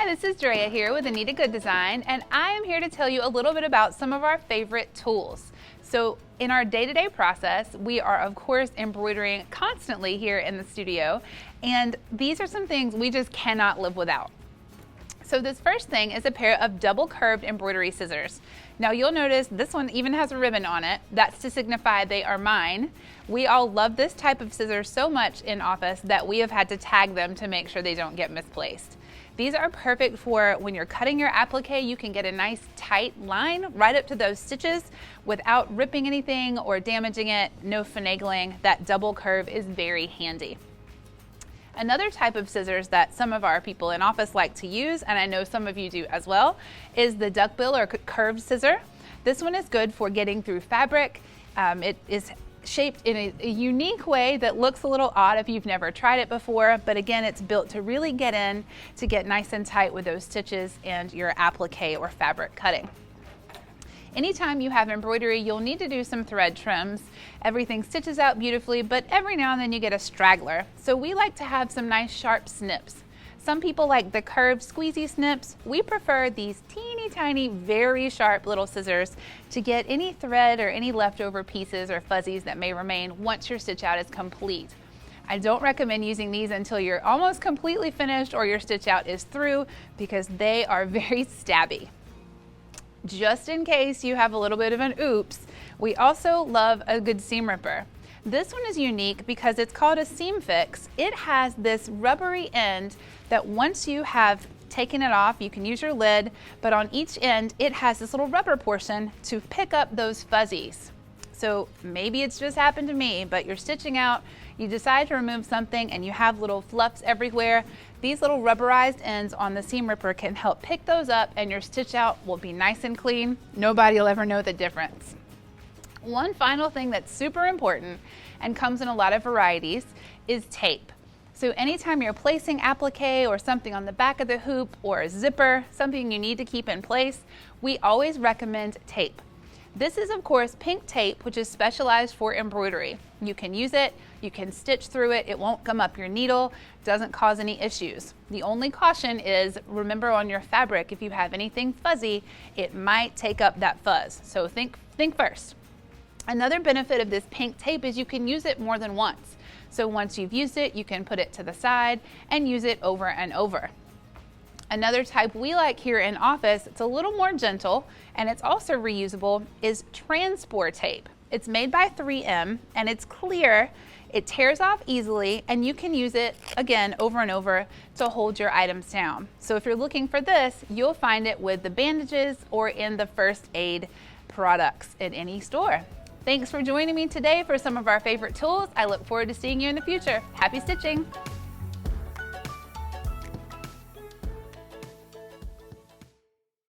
Hi, this is Drea here with Anita Goodesign, and I am here to tell you a little bit about some of our favorite tools. So in our day-to-day process, we are of course embroidering constantly here in the studio, and these are some things we just cannot live without. So this first thing is a pair of double curved embroidery scissors. Now you'll notice this one even has a ribbon on it. That's to signify they are mine. We all love this type of scissors so much in office that we have had to tag them to make sure they don't get misplaced. These are perfect for when you're cutting your applique. You can get a nice tight line right up to those stitches without ripping anything or damaging it. No finagling. That double curve is very handy. Another type of scissors that some of our people in office like to use, and I know some of you do as well, is the duckbill or curved scissor. This one is good for getting through fabric. It is shaped in a unique way that looks a little odd if you've never tried it before, but again, it's built to really get in, to get nice and tight with those stitches and your applique or fabric cutting. Anytime you have embroidery, you'll need to do some thread trims. Everything stitches out beautifully, but every now and then you get a straggler. So we like to have some nice sharp snips. Some people like the curved squeezy snips. We prefer these teeny tiny, very sharp little scissors to get any thread or any leftover pieces or fuzzies that may remain once your stitch out is complete. I don't recommend using these until you're almost completely finished or your stitch out is through because they are very stabby. Just in case you have a little bit of an oops, we also love a good seam ripper. This one is unique because it's called a seam fix. It has this rubbery end that once you have taken it off, you can use your lid, but on each end it has this little rubber portion to pick up those fuzzies. So maybe it's just happened to me, but you're stitching out, you decide to remove something and you have little fluffs everywhere. These little rubberized ends on the seam ripper can help pick those up and your stitch out will be nice and clean. Nobody will ever know the difference. One final thing that's super important and comes in a lot of varieties is tape. So anytime you're placing applique or something on the back of the hoop or a zipper, something you need to keep in place, we always recommend tape. This is of course pink tape, which is specialized for embroidery. You can use it, you can stitch through it, it won't gum up your needle, doesn't cause any issues. The only caution is, remember on your fabric, if you have anything fuzzy, it might take up that fuzz. So think first. Another benefit of this pink tape is you can use it more than once. So once you've used it, you can put it to the side and use it over and over. Another type we like here in office, it's a little more gentle and it's also reusable, is transport tape. It's made by 3M and it's clear, it tears off easily, and you can use it again over and over to hold your items down. So if you're looking for this, you'll find it with the bandages or in the first aid products in any store. Thanks for joining me today for some of our favorite tools. I look forward to seeing you in the future. Happy stitching!